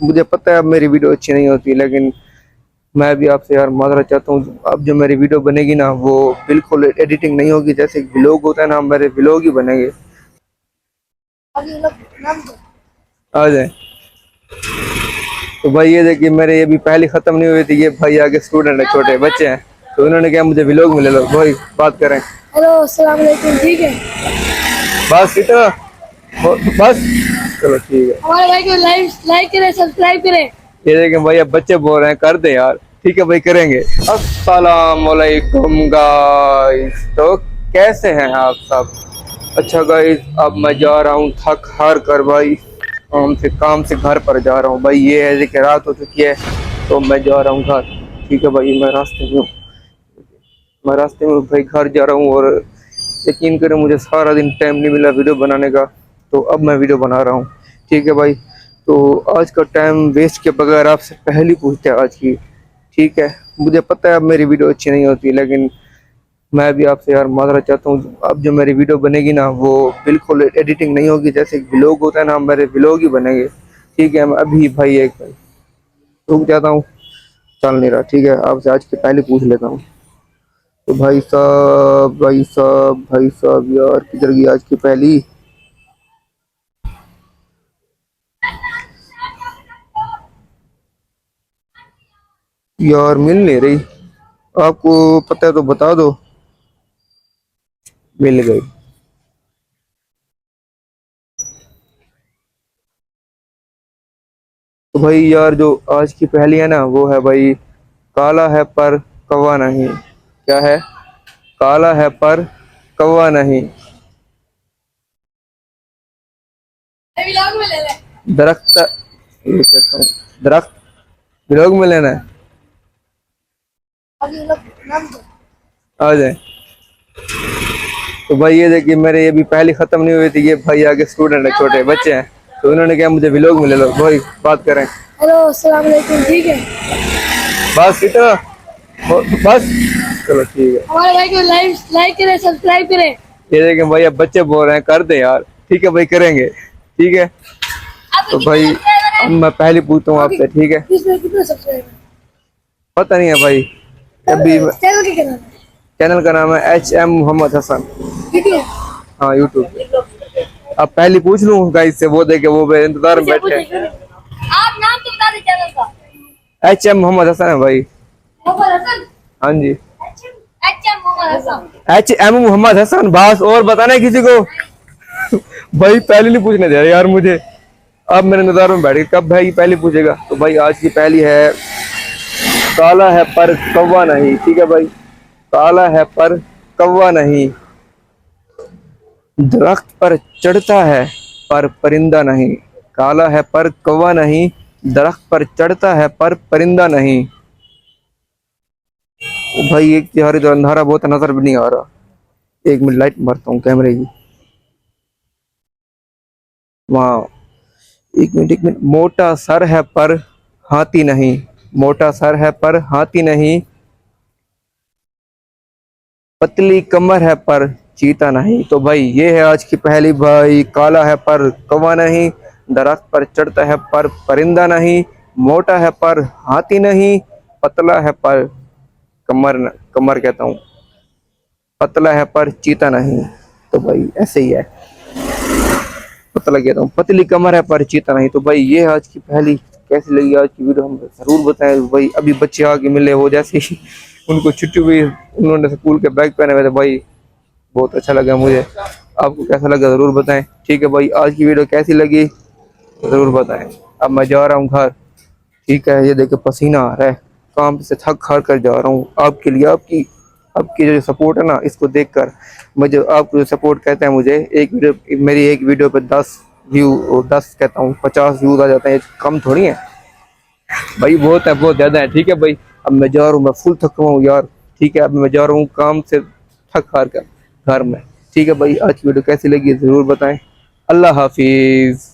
मुझे पता है अब मेरी वीडियो अच्छी नहीं होती, लेकिन मैं भी आपसे यार माजरत चाहता हूँ। अब जो मेरी वीडियो बनेगी ना वो बिल्कुल एडिटिंग नहीं होगी, जैसे व्लॉग होता है ना, मेरे व्लॉग ही बनेंगे। आ जाए तो भाई ये देखिए, मेरे ये भी पहली खत्म नहीं हुई थी, ये भाई आगे स्टूडेंट है, छोटे बच्चे हैं, तो इन्होंने क्या मुझे व्लॉग में ले लो भाई, बात करें। हेलो अस्सलाम वालेकुम, ठीक है बस इतना, बस चलो ठीक है। हमारे भाई को लाइक करें, सब्सक्राइब करें। ये देखें भाई, अब बच्चे बोल रहे हैं कर दे यार, ठीक है भाई करेंगे। अस्सलाम वालेकुम गाइस, तो कैसे हैं आप सब? अच्छा गाइस, अब मैं जा रहा हूँ थक हार कर भाई, काम से घर पर जा रहा हूँ भाई। ये है कि रात हो चुकी है, तो मैं जा रहा हूँ घर। ठीक है भाई, मैं रास्ते में भाई घर जा रहा हूँ, और यकीन करें मुझे सारा दिन टाइम नहीं मिला वीडियो बनाने का, तो अब मैं वीडियो बना रहा हूँ। ठीक है भाई, तो आज का टाइम वेस्ट के बगैर आपसे पहली पूछते हैं आज की। ठीक है, मुझे पता है अब मेरी वीडियो अच्छी नहीं होती, लेकिन मैं भी आपसे यार माजरत चाहता हूँ। अब जो मेरी वीडियो बनेगी ना वो बिल्कुल एडिटिंग नहीं होगी, जैसे व्लॉग होता है ना, मेरे व्लॉग ही बनेंगे। ठीक है, मैं अभी भाई एक रुक जाता हूँ, चल नहीं रहा। ठीक है, आपसे आज की पहली पूछ लेता हूँ। तो भाई साहब यार, किधर गई आज की पहली? यार मिल नहीं रही, आपको पता है तो बता दो। मिल गई। तो भाई यार, जो आज की पहली है ना वो है भाई, काला है पर कौवा नहीं। क्या है? काला है पर कौवा नहीं। दरख्त, ये कहता हूँ, दरख्त ब्लॉग में लेना है। आ जाए तो भाई ये देखिए, मेरे ये भी पहली खत्म नहीं हुई थी, ये भाई आगे स्टूडेंट है, छोटे बच्चे हैं, तो इन्होंने क्या मुझे व्लॉग में ले लो भाई, बात करें। हेलो अस्सलाम वालेकुम, ठीक है बस इतना, बस चलो ठीक है। हमारे भाई को लाइक करें, सब्सक्राइब करें। ये देखें भाई, अब बच्चे बोल रहे हैं कर दे यार, ठीक है भाई करेंगे। ठीक है, तो भाई अब मैं पहले पूछता हूँ आपसे। ठीक है, कितने सब्सक्राइबर? पता नहीं है भाई, अभी चैनल का नाम है HM मोहम्मद हसन। हाँ यूट्यूब। अब पहली पूछ लूँ गाइस से, वो देखे वो इंतजार में बैठे हैं। आप नाम तो बता दे चैनल का। HM मोहम्मद हसन है भाई। मोहम्मद हसन? हाँ जी, HM मोहम्मद हसन, बस और बताना है किसी को? भाई पहले नहीं पूछने दे रहे यार मुझे, अब मेरे इंतजार में बैठ गए कब भाई पहली पूछेगा। तो भाई आज की पहली है, काला है पर कौवा नहीं। ठीक है भाई, काला है पर कौवा नहीं, दरख्त पर चढ़ता है पर परिंदा नहीं। काला है पर कौवा नहीं, दरख्त पर चढ़ता है पर परिंदा नहीं। ओ भाई एक तिहारी तो अंधारा बहुत नजर भी नहीं आ रहा, एक मिनट लाइट मारता हूँ कैमरे की। वहाँ, एक मिनट, मोटा सर है पर हाथी नहीं। मोटा सर है पर हाथी नहीं, पतली कमर है पर चीता नहीं। तो भाई ये है आज की पहली भाई, काला है पर कौवा नहीं, दरख्त पर चढ़ता है पर परिंदा नहीं, मोटा है पर हाथी नहीं, पतला है पर कमर कहता हूँ, पतला है पर चीता नहीं। तो भाई ऐसे ही है, पतला कहता हूँ, पतली कमर है पर चीता नहीं। तो भाई ये है आज की पहली। कैसी लगी आज की वीडियो हम जरूर बताएं भाई। अभी बच्चे आके मिले, वो जैसे ही उनको छुट्टी हुई, उन्होंने स्कूल के बैग पहने हुए थे भाई, बहुत अच्छा लगा मुझे। आपको कैसा लगा जरूर बताएं। ठीक है भाई, आज की वीडियो कैसी लगी जरूर बताएं। अब मैं जा रहा हूँ घर। ठीक है, ये देखो पसीना आ रहा है, काम से थक हार कर जा रहा हूँ आपके लिए। आपकी आपकी जो सपोर्ट है ना, इसको देखकर मुझे, आपको जो सपोर्ट कहते हैं मुझे, एक वीडियो, मेरी एक वीडियो पे 10 व्यू, 10 कहता हूँ 50 व्यूज आ जाते हैं, कम थोड़ी है भाई, बहुत है, बहुत ज्यादा है। ठीक है भाई, अब मैं जा रहा हूँ, मैं फुल थका हूँ यार। ठीक है, अब मैं जा रहा हूँ काम से थक हार कर घर में। ठीक है भाई, आज की वीडियो कैसी लगी जरूर बताएं। अल्लाह हाफिज।